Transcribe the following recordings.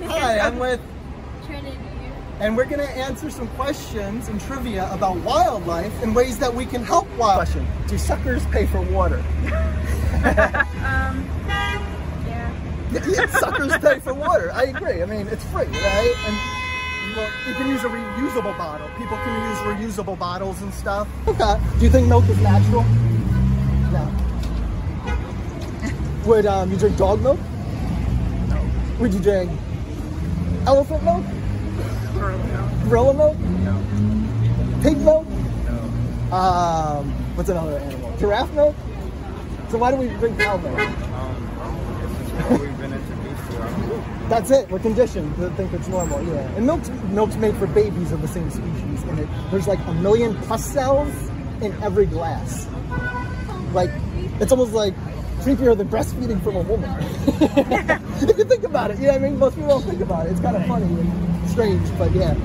Hi, I'm with Trinity. and we're going to answer some questions and trivia about wildlife and ways that we can help wildlife. Do suckers pay for water? Yeah. Yeah, suckers pay for water. I agree. I mean, it's free, right? And well, you can use a reusable bottle. People can use reusable bottles and stuff. Okay. Do you think milk is natural? No. Would you drink dog milk? No. Would you drink elephant milk? Gorilla milk? Gorilla milk? No. Pig milk? No. What's another animal? Giraffe milk? So why do we drink cow milk? It's just what we've been introduced to. That's it. We're conditioned to think it's normal. Yeah. And milk's made for babies of the same species, and there's like 1 million pus cells in every glass. Like, it's almost like creepier than breastfeeding from a woman. If you think about it, yeah. I mean, most people don't think about it. It's kind of funny and strange, but yeah.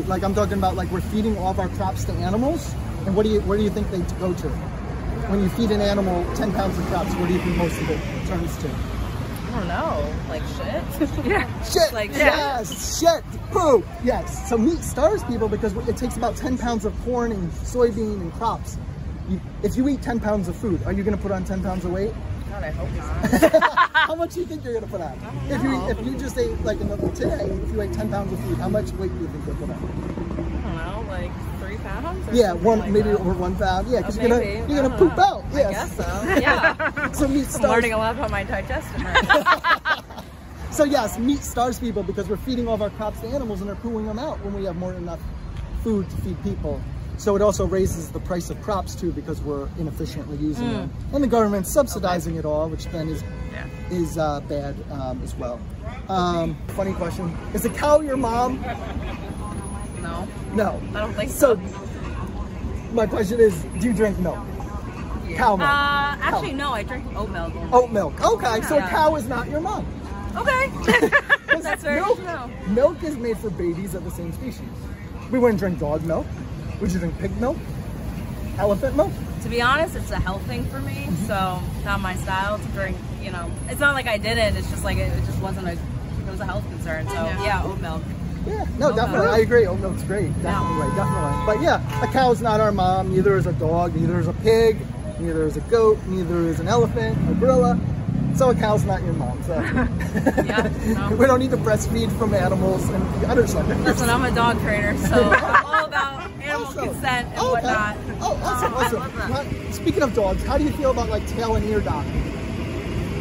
Like I'm talking about, like we're feeding all of our crops to animals, and where do you think they go to? When you feed an animal 10 pounds of crops, where do you think most of it turns to? I don't know, like shit? Yeah. Shit! Like, yes! Shit! Poo! Yes. So meat starves people because it takes about 10 pounds of corn and soybean and crops. If you eat 10 pounds of food, are you going to put on 10 pounds of weight? God, I hope not. How much do you think you're going to put on? If you just ate, like today, if you ate 10 pounds of food, how much weight do you think you'll put on? I don't know, like 3 pounds? Or Yeah, maybe over 1 pound. Yeah, because Oh, you're gonna poop out. Yes. I guess so. Yeah. So meat I'm starves. learning a lot about my digestion right now. So yes, meat starves people because we're feeding all of our crops to animals and they're pooing them out when we have more than enough food to feed people. So it also raises the price of crops too because we're inefficiently using them, and the government's subsidizing it all, which then is bad as well. Funny question: is a cow your mom? No. No. I don't think So my question is, do you drink milk? Yeah. Cow milk. Actually, no, I drink oat milk. Only. Oat milk. Okay, so a Yeah. cow is not your mom. Okay. That's very milk, true. Milk is made for babies of the same species. We wouldn't drink dog milk. Would you drink pig milk? Elephant milk? To be honest, it's a health thing for me, so not my style to drink, you know. It's not like I didn't, it's just like it just wasn't it was a health concern, so yeah, oat milk. Yeah, no, definitely. I agree. Oat milk's great. Definitely, definitely. But yeah, a cow's not our mom. Neither is a dog. Neither is a pig. Neither is a goat. Neither is an elephant, a gorilla. So a cow's not your mom. So Yeah, no. we don't need to breastfeed from animals and the other suckers. Listen, I'm a dog trainer, so I'm all about animal consent and whatnot. Oh, awesome, I awesome. love that. Speaking of dogs, how do you feel about like tail and ear docking?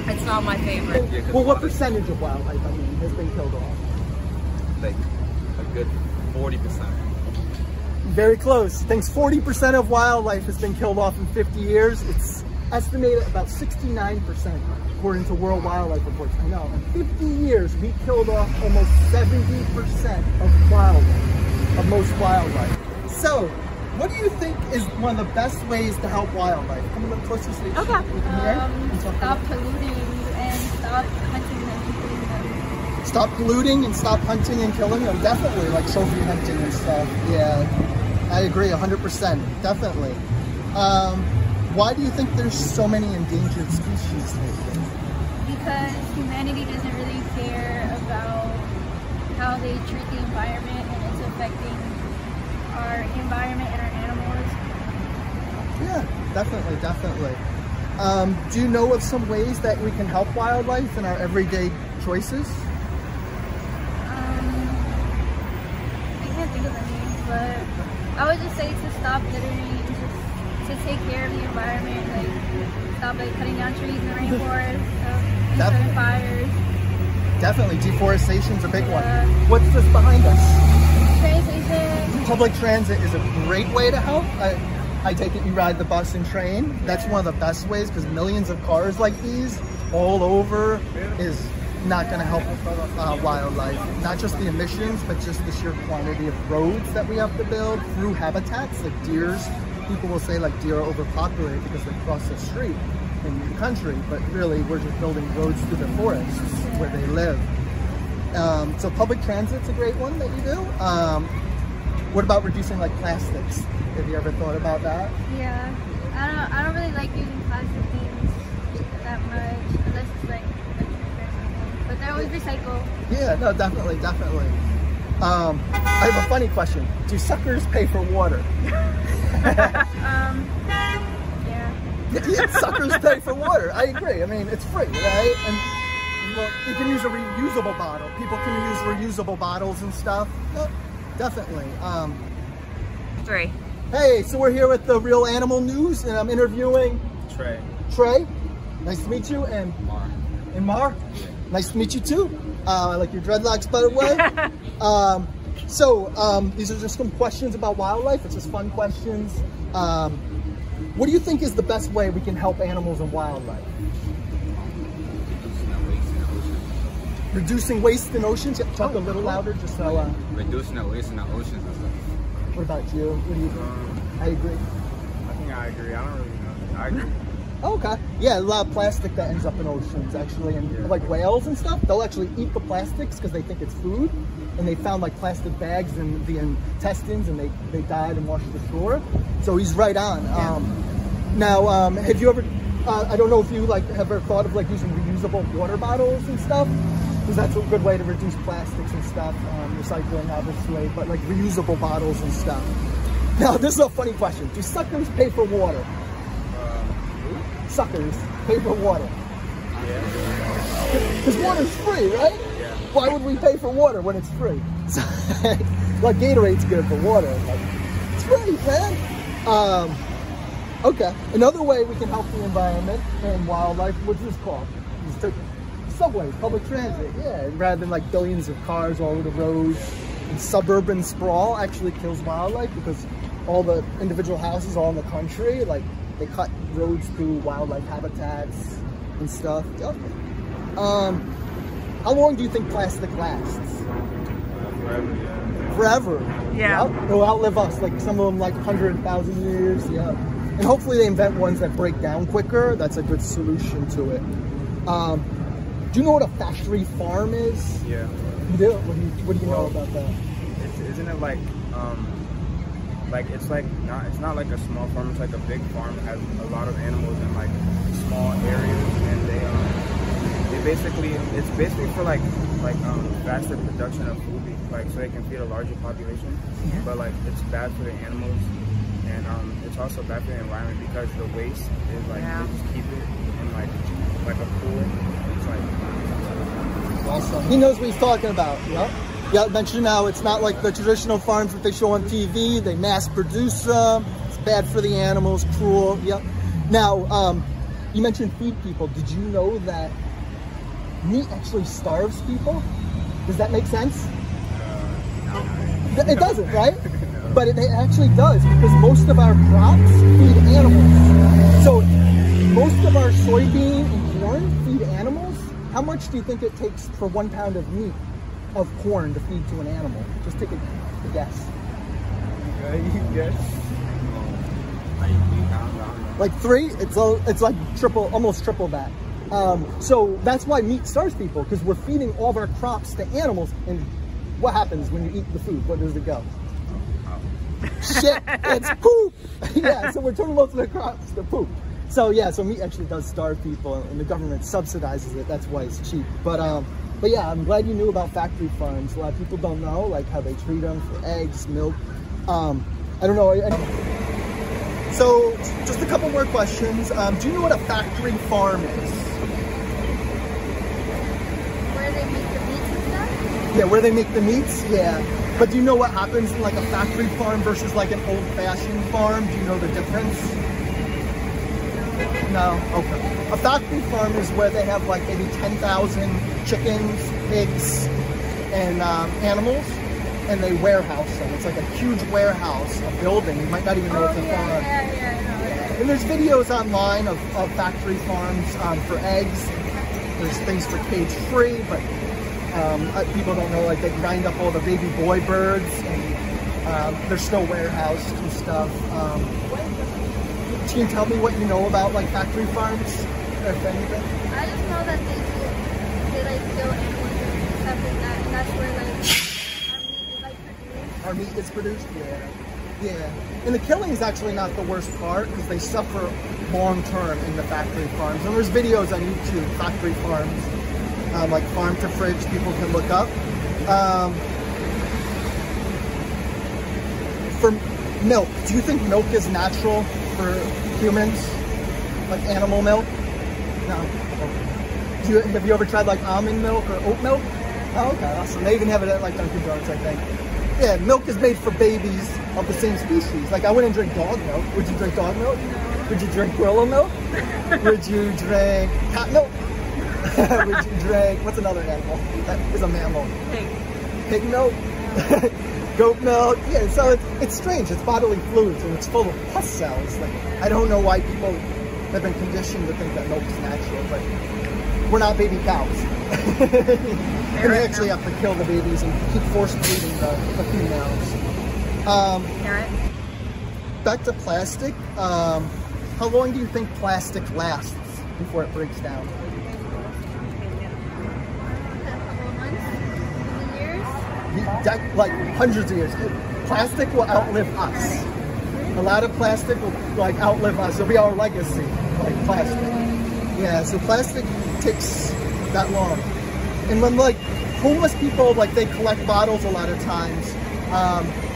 It's not my favorite. Well, what percentage of wildlife, I mean, has been killed off? Like a good 40%. Very close. Thinks 40% of wildlife has been killed off in 50 years. It's estimated about 69%, according to World Wildlife Reports. I know, in 50 years, we killed off almost 70% of wildlife, of most wildlife. So, what do you think is one of the best ways to help wildlife? Come a little closer so you can hear. Stop polluting and stop hunting them. Stop polluting and stop hunting and killing them. Definitely, like trophy hunting and stuff. Yeah, I agree 100%. Definitely. Why do you think there's so many endangered species lately? Because humanity doesn't really care about how they treat the environment, and it's affecting our environment and our animals. Yeah, definitely, definitely. Do you know of some ways that we can help wildlife in our everyday choices? I can't think of any, but I would just say to stop littering, to take care of the environment, like stop like cutting down trees in the rainforest, and starting fires. Definitely, deforestation's a big one. What's this behind us? Train station. Public transit is a great way to help. I take it you ride the bus and train. That's one of the best ways because millions of cars like these all over is not going to help wildlife. Not just the emissions, but just the sheer quantity of roads that we have to build through habitats like deers. People will say like deer are overpopulated because they cross the street in the country, but really we're just building roads through the forests where they live. So public transit's a great one that you do. What about reducing like plastics? Have you ever thought about that? Yeah, I don't really like using plastic things that much, unless it's like a drink or something. But there I always recycle. Yeah, no, definitely, definitely. I have a funny question. Do suckers pay for water? Yeah. Yeah, suckers pay for water. I agree. I mean, it's free, right? And well, you can use a reusable bottle. People can use reusable bottles and stuff. Yeah, definitely. 3. Hey, so we're here with the Real Animal News, and I'm interviewing Trey. Trey. Nice to meet you. And Mar. And Mar. Yeah. Nice to meet you too. I like your dreadlocks, by the way. These are just some questions about wildlife. It's just fun questions. What do you think is the best way we can help animals and wildlife? Reducing waste in oceans. Yeah, talk a little louder, just so. Reducing the waste in the oceans and stuff. What about you? What do you think? I agree. I think I agree. I don't really know. I agree. Oh, okay. Yeah, a lot of plastic that ends up in oceans, actually, and like whales and stuff, they'll actually eat the plastics because they think it's food, and they found like plastic bags in the intestines, and they died and washed ashore. So he's right on. Now, have you ever? I don't know if you like have ever thought of like using reusable water bottles and stuff, because that's a good way to reduce plastics and stuff. Recycling, obviously, but like reusable bottles and stuff. Now, this is a funny question: do suckers pay for water? Suckers pay for water. Yeah. Because water's free, right? Yeah. Why would we pay for water when it's free? Like Gatorade's good for water. Like, it's free, man. Okay. Another way we can help the environment and wildlife, what's this called? Subways, public transit. Yeah. Rather than like billions of cars all over the roads. And suburban sprawl actually kills wildlife because all the individual houses all in the country, like, they cut roads through wildlife habitats and stuff. Yep. How long do you think plastic lasts? Forever, yeah. Forever. Yeah. Yep. They'll outlive us, like some of them like 100,000 years. Yeah. And hopefully they invent ones that break down quicker. That's a good solution to it. Do you know what a factory farm is? Yeah. You do? What do you know about that? Isn't it like it's not like a small farm, it's like a big farm that has a lot of animals in like small areas, and it's basically for like faster production of food, like so they can feed a larger population. Yeah. But like it's bad for the animals, and it's also bad for the environment because the waste is like they just keep it in like a pool. It's like awesome. He knows what he's talking about. Yep. Yeah, mentioned now it's not like the traditional farms that they show on TV. They mass produce them. It's bad for the animals, cruel. Yep. Now, you mentioned feed people. Did you know that meat actually starves people? Does that make sense? It doesn't, right? No. But it actually does, because most of our crops feed animals. So most of our soybean and corn feed animals. How much do you think it takes for 1 pound of meat? Of corn to feed to an animal? Just take a guess. you guess. Like 3? It's like almost triple that. So that's why meat starves people, because we're feeding all of our crops to animals. And what happens when you eat the food? Where does it go? Shit, it's poop. Yeah, so we're turning most of the crops to poop. So yeah, so meat actually does starve people, and the government subsidizes it. That's why it's cheap. But yeah, I'm glad you knew about factory farms. A lot of people don't know, like how they treat them for eggs, milk. I don't know. So just a couple more questions. Do you know what a factory farm is? Where they make the meats and stuff? Yeah, where they make the meats. Yeah. But do you know what happens in like a factory farm versus like an old-fashioned farm? Do you know the difference? No? Okay. A factory farm is where they have like maybe 10,000 chickens, pigs, and animals, and they warehouse them. It's like a huge warehouse, a building. You might not even know it's a farm. Yeah. And there's videos online of factory farms for eggs. There's things for cage-free, but people don't know, like they grind up all the baby boy birds, and they're still warehoused and stuff. Can you tell me what you know about like factory farms, if anything? I just know that they like kill animals and stuff like that, and that's where like our meat is produced. Our meat is produced? Yeah. And the killing is actually not the worst part, because they suffer long term in the factory farms. And there's videos on YouTube, factory farms, like farm to fridge, people can look up. For milk, do you think milk is natural for humans? Like animal milk? No. Have you ever tried like almond milk or oat milk? Oh, okay, awesome. They even have it at like Dunkin' Donuts, I think. Yeah, milk is made for babies of the same species. Like I wouldn't drink dog milk. Would you drink dog milk? Would you drink gorilla milk? Would you drink cat milk? Would you drink, what's another animal? That is a mammal. Pig. Pig milk? Goat milk? Yeah, so it's strange. It's bodily fluids and it's full of pus cells. Like I don't know why people have been conditioned to think that milk is natural, but we're not baby cows. And they actually have to kill the babies and keep force breeding the females. Back to plastic. How long do you think plastic lasts before it breaks down? Like hundreds of years. Plastic will outlive us. A lot of plastic will like outlive us. It'll be our legacy, like plastic. Yeah, so plastic takes that long. And when like homeless people, like they collect bottles a lot of times,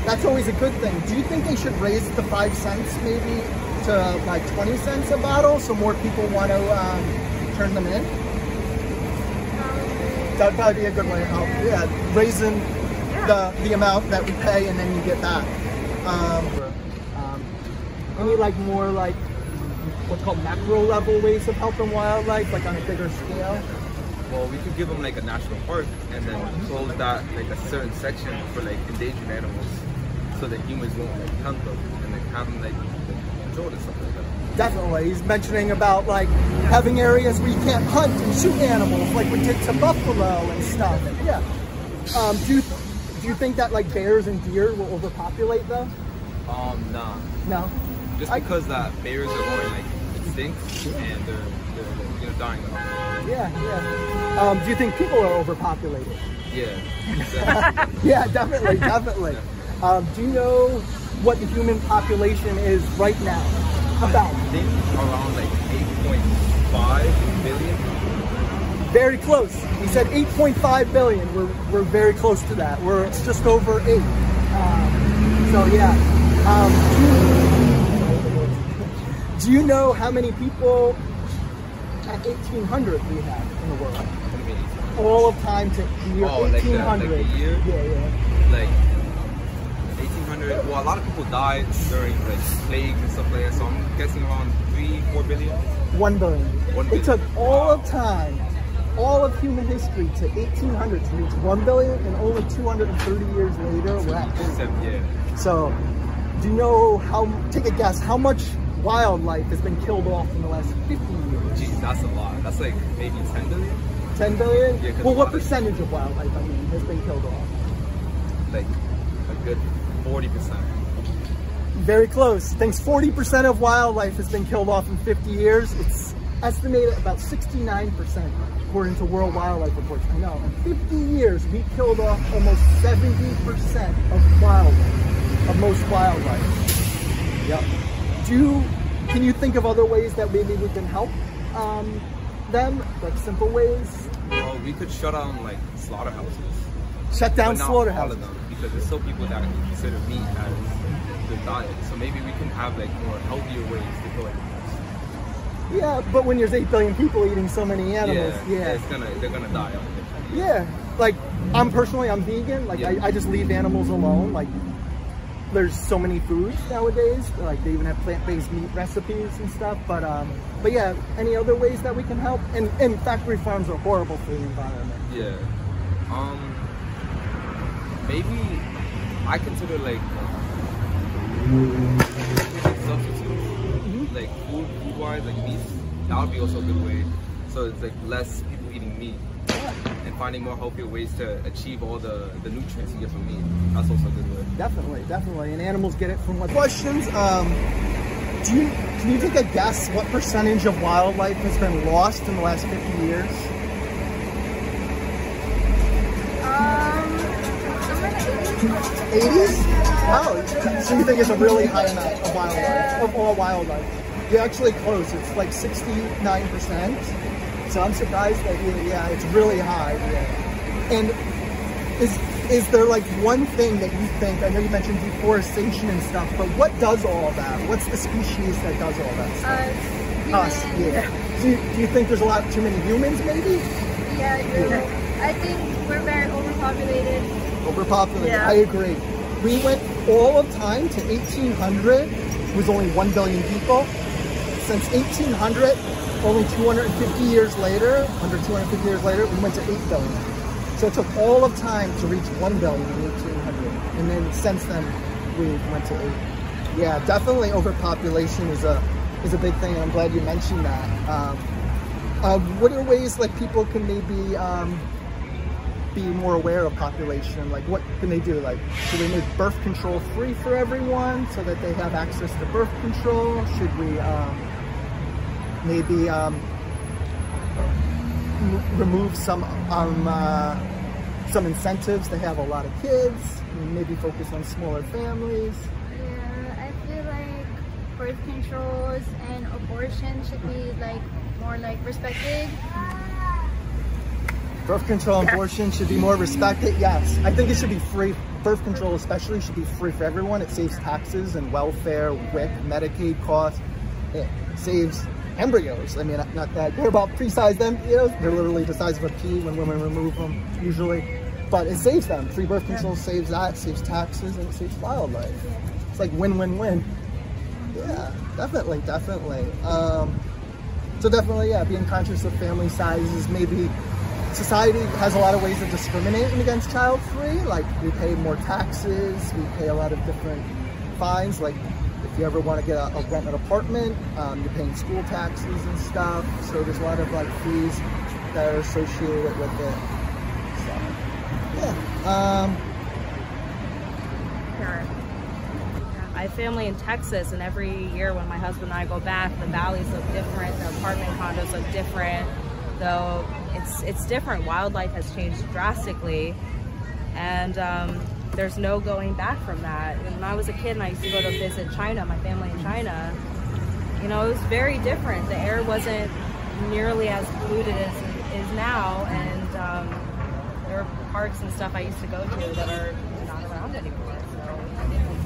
that's always a good thing. Do you think they should raise the 5 cents maybe to like 20 cents a bottle so more people want to turn them in? That would probably be a good way to help. Yeah, raising the amount that we pay and then you get back. Any like more like what's called macro level ways of helping wildlife, like on a bigger scale? Well, we could give them like a national park and then close that like a certain section for like endangered animals, so that humans won't like hunt them and like have them like controlled and stuff like that. Definitely, he's mentioning about like having areas where you can't hunt and shoot animals, like we take to buffalo and stuff. Yeah. Do you think that like bears and deer will overpopulate though? Nah. No. Just because that bears are going like extinct and they're dying off. Yeah, yeah. Do you think people are overpopulated? Yeah. Yeah, definitely, definitely. Do you know what the human population is right now? About? I think around like 8.5 billion. Very close. He said 8.5 billion. We're very close to that. It's just over 8. So yeah. Do you know how many people at 1800 we have in the world? All of time to year 1800. Like the year? Yeah. Like 1800. Well, a lot of people died during like plagues and stuff like that. So I'm guessing around 3-4 billion. 1 billion. 1 billion. It took all of time, all of human history to 1800 to reach 1 billion, and only 230 years later we're at 4. Yeah. So, do you know take a guess, how much wildlife has been killed off in the last 50 years? Jeez, that's a lot. That's like maybe 10 billion? 10 billion? Yeah, well, what percentage of wildlife, has been killed off? Like a good 40%. Very close. Thanks. 40% of wildlife has been killed off in 50 years. It's estimated about 69% according to World Wildlife Reports. I know. In 50 years, we killed off almost 70% of wildlife, of most wildlife. Yep. Can you think of other ways that maybe we can help them, like simple ways? Well, we could shut down like slaughterhouses. Shut down but not slaughterhouses. all of them, because there's still people that consider meat as their diet. So maybe we can have like more healthier ways to kill animals. Yeah, but when there's 8 billion people eating so many animals, they're gonna die. Yeah, like I'm vegan. Like I just leave animals alone. Like there's so many foods nowadays. Like they even have plant-based meat recipes and stuff. But yeah, any other ways that we can help? And factory farms are horrible for the environment. Yeah. Maybe I consider like substitutes, like food-wise, like meat. That would be also a good way. So it's like less people eating meat and finding more healthier ways to achieve all the nutrients you get from meat. That's also a good way. Definitely. And animals get it from what? Questions? Can you take a guess what percentage of wildlife has been lost in the last 50 years? 80s? Oh, so you think it's a really high amount of wildlife, of all wildlife? You're actually close. It's like 69%. So I'm surprised that yeah, it's really high. Yeah. And is there like one thing that you think? I know you mentioned deforestation and stuff, but what does all that? What's the species that does all that stuff? Us. Yeah. So do you think there's a lot too many humans, maybe? Yeah, I think we're very overpopulated. Overpopulated. Yeah. I agree. We went all of time to 1800. It was only 1 billion people. Since 1800, only 250 years later, under 250 years later, we went to 8 billion. So it took all of time to reach 1 billion in 1800. And then since then, we went to 8. Yeah, definitely overpopulation is a big thing. I'm glad you mentioned that. What are ways like people can maybe be more aware of population? Like what can they do? Like should we make birth control free for everyone so that they have access to birth control? Should we maybe remove some incentives to have a lot of kids, and maybe focus on smaller families? Yeah, I feel like birth controls and abortion should be like more like respected. Birth control and abortion should be more respected. Yes, I think it should be free. Birth control especially should be free for everyone. It saves taxes and welfare, WIC, Medicaid costs. It saves embryos. I mean, not that they're about pea-sized embryos. They're literally the size of a pea when women remove them usually. But it saves them. Free birth control saves that, saves taxes, and it saves wildlife. It's like win-win-win. Yeah, definitely. So definitely, yeah, being conscious of family sizes. Maybe society has a lot of ways of discriminating against child free. Like we pay more taxes, we pay a lot of different fines. Like if you ever want to get rent an apartment, you're paying school taxes and stuff. So there's a lot of like fees that are associated with it. So yeah. I have family in Texas, and every year when my husband and I go back, the valleys look different, the apartment condos look different, though it's different. Wildlife has changed drastically, and there's no going back from that. And when I was a kid and I used to go to visit China, my family in China, you know, it was very different. The air wasn't nearly as polluted as it is now, and there are parks and stuff I used to go to that are not around anymore.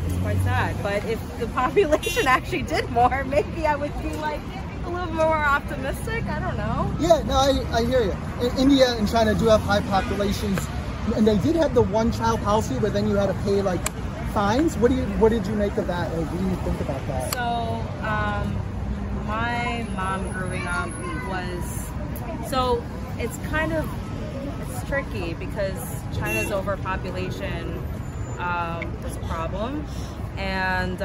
It's quite sad. But if the population actually did more, maybe I would be like a little more optimistic. I don't know. Yeah, no, I hear you. India and China do have high populations, and they did have the one-child policy, but then you had to pay like fines. What did you make of that? Or what do you think about that? So my mom growing up it's tricky because China's overpopulation was a problem, and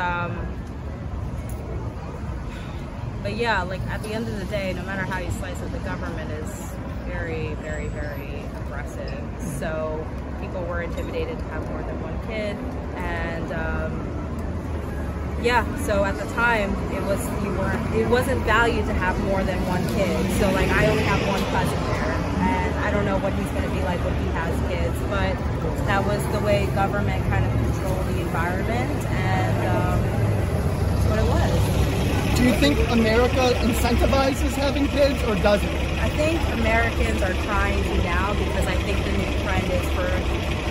but yeah, like at the end of the day, no matter how you slice it, the government is very, very, very aggressive. So people were intimidated to have more than one kid, and yeah, so at the time it wasn't valued to have more than one kid. So like I only have one cousin there, and I don't know what he's going to be like when he has kids, but that was the way government kind of controlled the environment, and that's what it was. Do you think America incentivizes having kids or doesn't? I think Americans are trying to now, because I think the new trend is for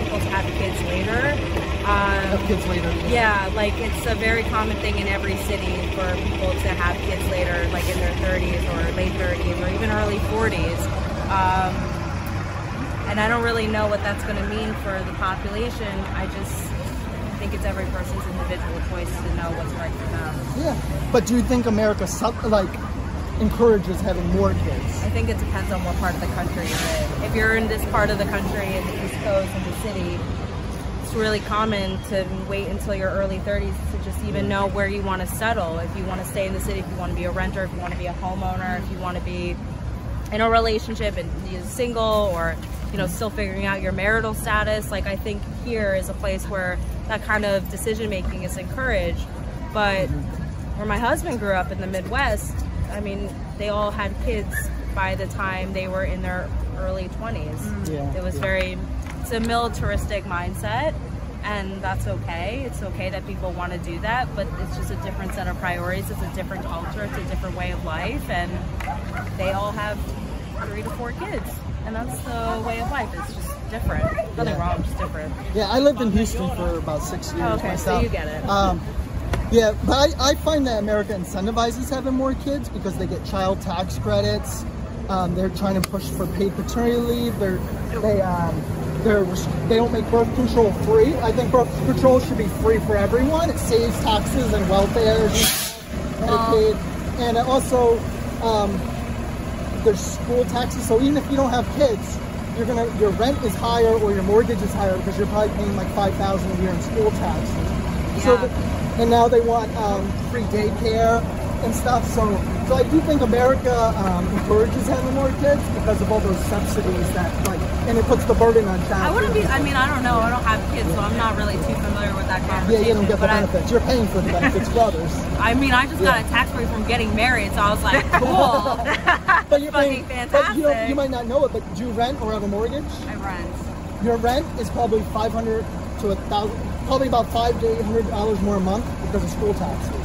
people to have kids later. Have kids later? Yeah, like it's a very common thing in every city for people to have kids later, like in their 30s or late 30s or even early 40s. And I don't really know what that's going to mean for the population. I just think it's every person's individual choice to know what's right for them. Yeah, but do you think America encourages having more kids? I think it depends on what part of the country you're in. If you're in this part of the country, in the East Coast, in the city, it's really common to wait until your early 30s to just even know where you want to settle. If you want to stay in the city, if you want to be a renter, if you want to be a homeowner, if you want to be in a relationship and you're single, or you know, still figuring out your marital status. Like I think here is a place where that kind of decision making is encouraged. But where my husband grew up in the Midwest, I mean, they all had kids by the time they were in their early 20s. Yeah, it was it's a militaristic mindset, and that's okay. It's okay that people want to do that, but it's just a different set of priorities. It's a different culture. It's a different way of life, and they all have 3 to 4 kids. And that's the way of life. It's just different. Nothing wrong, just different. Yeah, I lived in Houston for about 6 years Okay, myself. so you get it. Yeah, but I find that America incentivizes having more kids because they get child tax credits. They're trying to push for paid paternity leave. They don't make birth control free. I think birth control should be free for everyone. It saves taxes and welfare, Medicaid, and it also there's school taxes. So even if you don't have kids, your rent is higher or your mortgage is higher because you're probably paying like $5,000 a year in school taxes. Yeah. And now they want free daycare and stuff. So I do think America encourages having more kids because of all those subsidies that and it puts the burden on child. I wouldn't be. I mean, I don't know. I don't have kids, so I'm not really too familiar with that conversation. Yeah, you don't get the benefits. You're paying for the benefits for others. I mean, I just got a tax break from getting married, so I was like, cool. But you're fucking fantastic. But you might not know it, but do you rent or have a mortgage? I rent. Your rent is probably $500 to $1,000, probably about $500 to $800 more a month because of school taxes.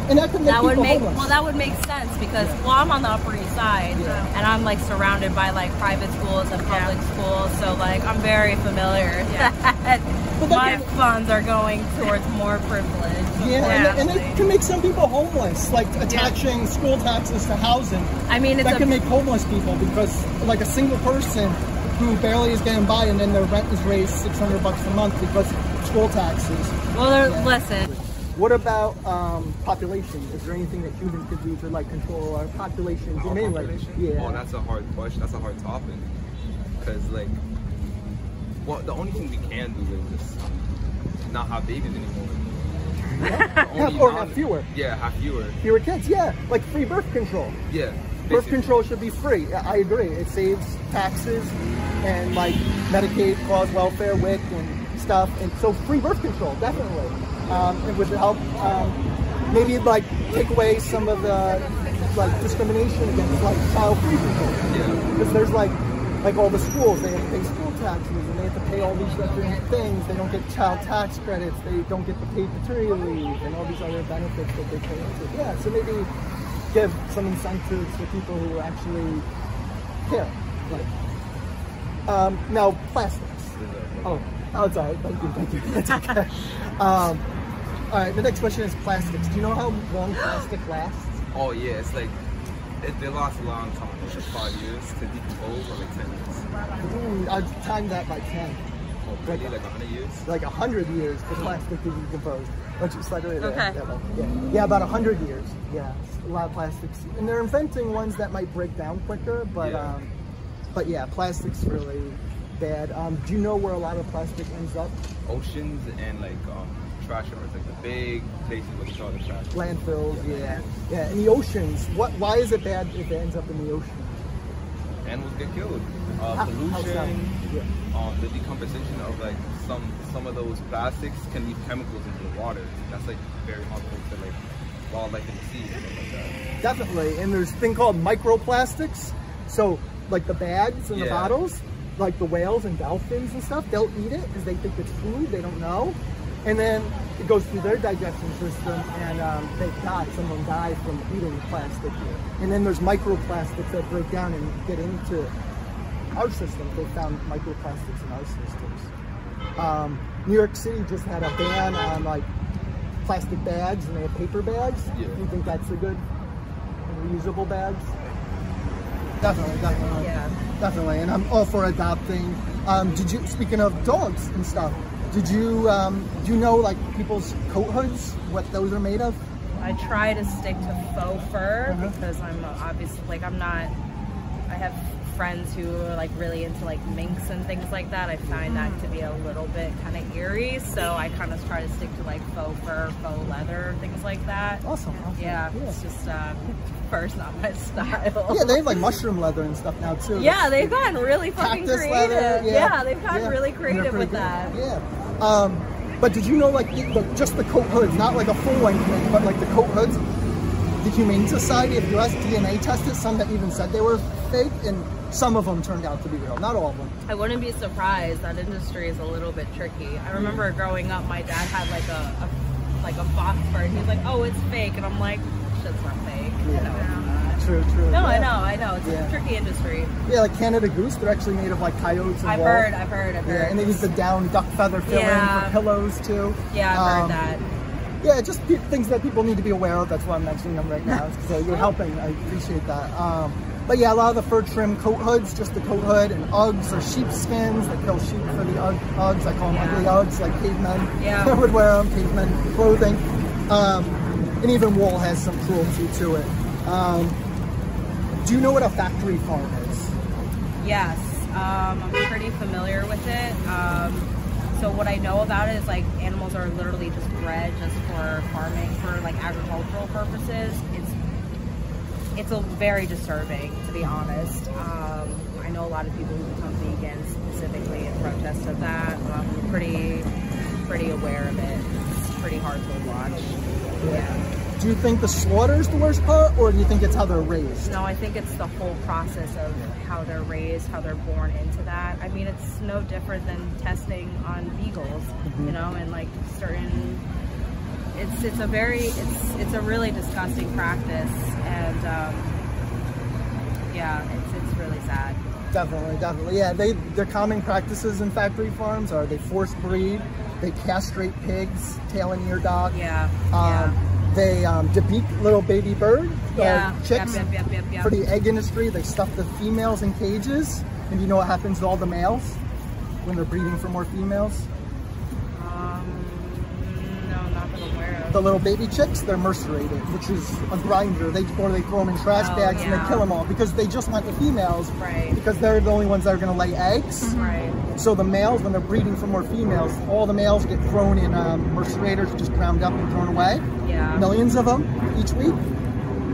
And that could make people homeless. Well, that would make sense because, well, I'm on the Upper East Side, and I'm like surrounded by like private schools and public schools, so like I'm very familiar that my funds are going towards more privilege. Yeah, and it can make some people homeless, like attaching school taxes to housing. I mean, that can make homeless people because like a single person who barely is getting by, and then their rent is raised $600 a month because of school taxes. Well, listen. What about population? Is there anything that humans could do to like control our population? Oh, that's a hard question. That's a hard topic. Because like, well, the only thing we can do is just not have babies anymore. Or have fewer. Yeah, have fewer. Fewer kids. Yeah, like free birth control. Yeah. Birth control should be free. I agree. It saves taxes and like Medicaid, cause welfare, WIC, and stuff. And so free birth control, definitely. It would help maybe like take away some of the like discrimination against like child free control. Yeah. Because there's like all the schools, they have to pay school taxes and they have to pay all these different things. They don't get child tax credits. They don't get the paid paternity leave and all these other benefits that they pay into. Yeah, so maybe give some incentives for people who actually care. Like, now plastics. Oh, it's all right. Thank you. That's okay. All right, the next question is plastics. Do you know how long plastic lasts? Oh yeah, it's like they last a long time. It's just 5 years to decompose, or like 10 years. I'd time that by 10. Oh, really? Like 100 years? Like 100 years for plastic to decompose. Let's just slide right there. Okay. Yeah, about 100 years. Yeah, a lot of plastics, and they're inventing ones that might break down quicker. But yeah, plastic's really bad. Do you know where a lot of plastic ends up? Oceans and like trash yards, like the big places where you throw the trash. Landfills, yeah. In the oceans, why is it bad if it ends up in the ocean? Animals get killed. Pollution, the decomposition of like some of those plastics can leave chemicals into the water. That's like very harmful to like wildlife in the sea and stuff like that. Definitely, and there's a thing called microplastics. So like the bags and the bottles, like the whales and dolphins and stuff, they'll eat it because they think it's food, they don't know. And then it goes through their digestion system and they die. Some of them die from eating plastic. And then there's microplastics that break down and get into our system. They found microplastics in our systems. New York City just had a ban on like plastic bags and they have paper bags. Yeah. You think that's a good reusable bags? Definitely. Yeah. Definitely, and I'm all for adopting. Speaking of dogs and stuff, do you know like people's coat hoods, what those are made of? I try to stick to faux fur because I'm obviously like I have friends who are like really into like minks and things like that. I find that to be a little bit kind of eerie, so I kind of try to stick to like faux fur, faux leather, things like that. Awesome. Yeah, it's just fur's not my style. Yeah, they have like mushroom leather and stuff now too. Yeah, they've gotten really fucking creative. Leather, yeah, they've gotten really creative with that. Yeah. But did you know like just the coat hoods, not like a full length mink, but like the coat hoods, the Humane Society of US DNA tested some that even said they were fake, and some of them turned out to be real, not all of them. I wouldn't be surprised. That industry is a little bit tricky. I remember growing up, my dad had like a fox fur, and he's like, "Oh, it's fake," and I'm like, "Shit's not fake." Yeah. True. No, Yeah. I know. It's a tricky industry. Yeah, like Canada Goose, they're actually made of like coyotes and I've wolf. heard. Yeah, and they use the down duck feather filling for pillows too. Yeah, I've heard that. Yeah, just things that people need to be aware of. That's why I'm mentioning them right now. So you're helping. I appreciate that. But yeah, a lot of the fur trim coat hoods, just the coat hood, and Uggs or sheepskins that kill sheep for the Uggs. I call them ugly Uggs, like cavemen would wear them, cavemen clothing. And even wool has some cruelty to it. Do you know what a factory farm is? Yes, I'm pretty familiar with it. So what I know about it is like animals are literally just bred just for farming, for like agricultural purposes. It's a very disturbing, to be honest. I know a lot of people who become vegan specifically in protest of that. I'm pretty aware of it. It's pretty hard to watch. Yeah. Do you think the slaughter is the worst part, or do you think it's how they're raised? No, I think it's the whole process of how they're raised, how they're born into that. I mean, it's no different than testing on beagles, you know, and like certain. It's a really disgusting practice, and yeah, it's really sad. Definitely. Yeah, their common practices in factory farms are they force breed, they castrate pigs, tail and ear dogs. They debeak little baby birds, chicks. Yep. For the egg industry, they stuff the females in cages. And you know what happens to all the males when they're breeding for more females? No, not that I'm aware of. The little baby chicks, they're mercerated, which is a grinder. They throw them in trash bags and they kill them all because they just want the females. Right. Because they're the only ones that are going to lay eggs. Right. So the males, when they're breeding for more females, all the males get thrown in mercerators, just ground up and thrown away. Yeah. Millions of them each week.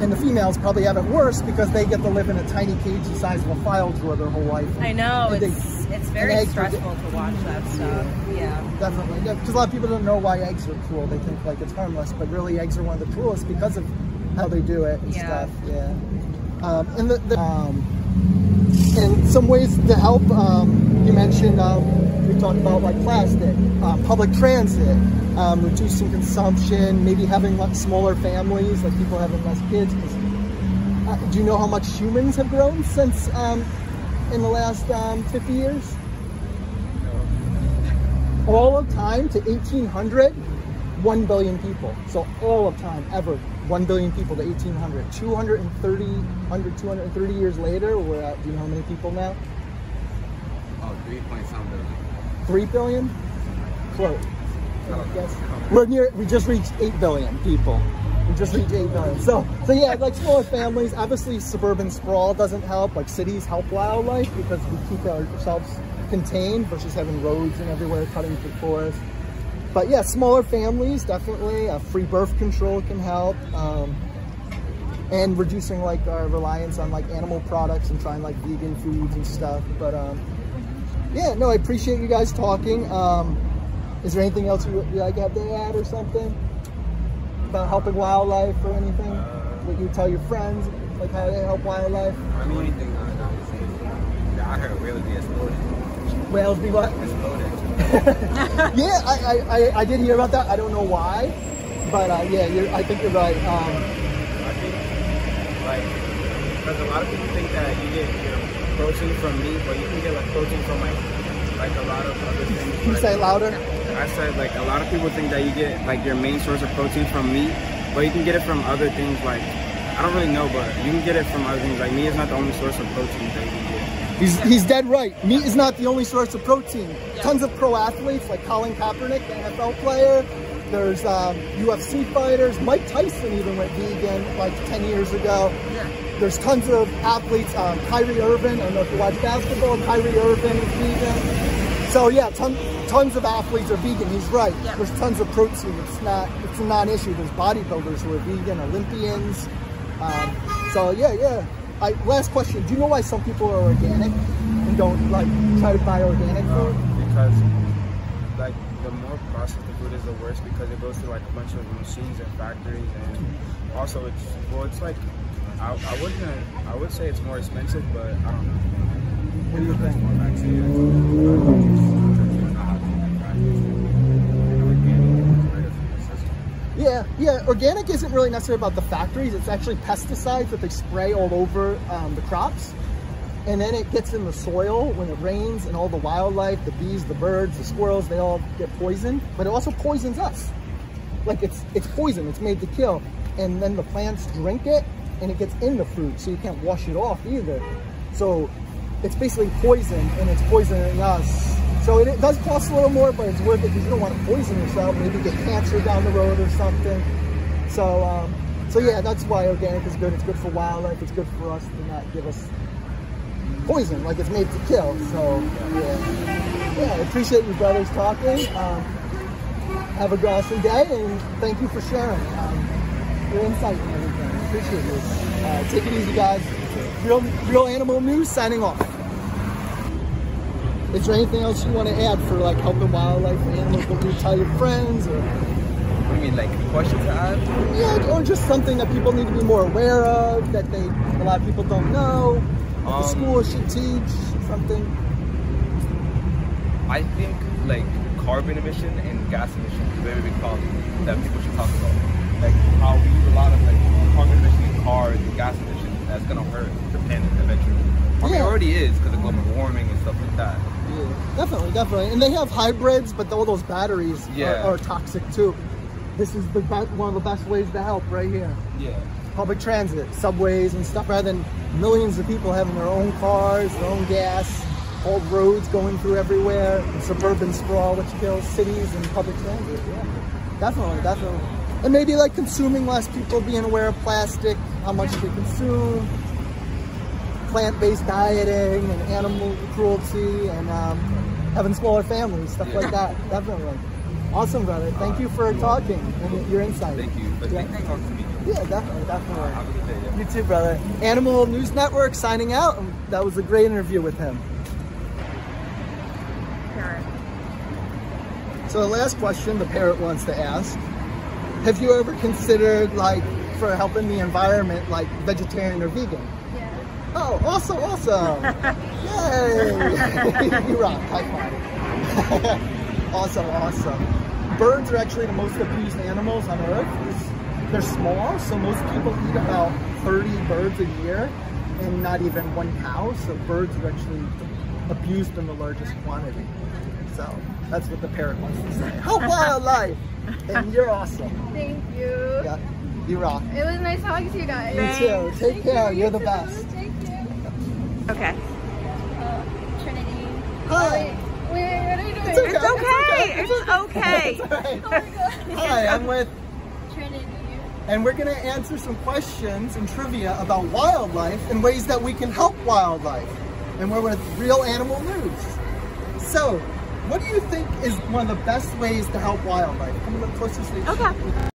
And the females probably have it worse because they get to live in a tiny cage the size of a file drawer their whole life. I know, it's very stressful to watch that stuff. Yeah. Definitely. Because a lot of people don't know why eggs are cruel. They think like it's harmless, but really eggs are one of the cruelest because of how they do it and stuff. Yeah. And some ways to help, you mentioned, we talked about like plastic, public transit, reducing consumption, maybe having like smaller families, like people having less kids. Do you know how much humans have grown since in the last 50 years? All of time to 1800, 1 billion people. So all of time ever, 1 billion people to 1800. 230 years later, we're at, do you know how many people now? Oh, 3.some billion. 3 billion? Close. Yes. We just reached 8 billion people. We just reached 8 billion. So yeah, like smaller families, obviously suburban sprawl doesn't help. Like cities help wildlife because we keep ourselves contained versus having roads and everywhere cutting through forests. But yeah, smaller families, definitely. Free birth control can help. And reducing like our reliance on like animal products and trying like vegan foods and stuff. But yeah, no, I appreciate you guys talking. Is there anything else you like have to add or something about helping wildlife or anything? What you tell your friends, like how they help wildlife? I mean, anything I say, I heard whales be exploded. Whales be what? Exploded. Yeah, I did hear about that. I don't know why, but yeah, I think you're right. I think, like, because a lot of people think that you get protein from meat, but you can get like protein from like a lot of other things. Can you say it louder? I said like a lot of people think that you get like your main source of protein from meat, but you can get it from other things. Like I don't really know, but you can get it from other things. Like meat is not the only source of protein that you can get. He's dead right. Meat is not the only source of protein. Yeah. Tons of pro athletes like Colin Kaepernick, the NFL player. There's UFC fighters. Mike Tyson even went vegan like 10 years ago. Yeah. There's tons of athletes. Kyrie Irving, I don't know if you watch basketball. Kyrie Irving is vegan. So yeah, tons of athletes are vegan. He's right. Yeah. There's tons of protein. It's a non-issue. There's bodybuilders who are vegan, Olympians. So yeah. Last question. Do you know why some people are organic and don't like try to buy organic food? Because like the more processed the food is, the worse, because it goes through like a bunch of machines and factories, and also it's like I would say it's more expensive, but I don't know. What do you think? Yeah. organic isn't really necessarily about the factories. It's actually pesticides that they spray all over the crops. And then it gets in the soil when it rains, and all the wildlife, the bees, the birds, the squirrels, they all get poisoned. But it also poisons us. Like it's poison, it's made to kill. And then the plants drink it, and it gets in the fruit, so you can't wash it off either. So it's basically poison, and it's poisoning us. So it does cost a little more, but it's worth it because you don't want to poison yourself, maybe get cancer down the road or something. So yeah, that's why organic is good. It's good for wildlife. It's good for us to not give us poison, like it's made to kill. So yeah, I appreciate you brothers talking. Have a awesome day, and thank you for sharing your insight and everything. I appreciate you. Take it easy, guys. Real Animal News signing off. Is there anything else you want to add for like helping wildlife and animals? What do you tell your friends? Or What do you mean, like questions to add? yeah, or just something that people need to be more aware of that a lot of people don't know. The school should teach something. I think like carbon emission and gas emission is a very big problem that people should talk about. Like how we use a lot of like carbon emission in cars and gas emissions, that's gonna hurt the planet eventually. I mean, it already is because of global warming and stuff like that. Yeah, definitely. And they have hybrids, but all those batteries are toxic too. This is one of the best ways to help right here. Yeah. Public transit, subways and stuff, rather than millions of people having their own cars, their own gas, all roads going through everywhere, and suburban sprawl, which kills cities and public transit. Yeah, definitely. And maybe like consuming less, people being aware of plastic, how much they consume, plant-based dieting and animal cruelty, and having smaller families, stuff like that. Definitely. Awesome, brother. Thank you for talking and your insight. Thank you. But thank you for talking to me. Yeah, definitely. Have a good day. Yeah. You too, brother. Animal News Network signing out. That was a great interview with him. Parrot. So the last question the parrot wants to ask, have you ever considered, like, for helping the environment, like vegetarian or vegan? Yeah. Oh, awesome. Yay. You rock. High five. Awesome. Birds are actually the most abused animals on Earth. They're small, so most people eat about 30 birds a year and not even one cow. So birds are actually abused in the largest quantity. So that's what the parrot wants to say. Help wildlife! And you're awesome. Thank you. Yeah, you rock. It was nice talking to you guys. You too. Take care. You're the best. Thank you. Okay. Trinity. Hi. Wait, what are you doing? It's okay. It's okay. It's all right. Oh my god. Hi, I'm with, Trinity. and we're going to answer some questions and trivia about wildlife and ways that we can help wildlife. And we're with Real Animal News. So, what do you think is one of the best ways to help wildlife? Come a little closer so you Okay.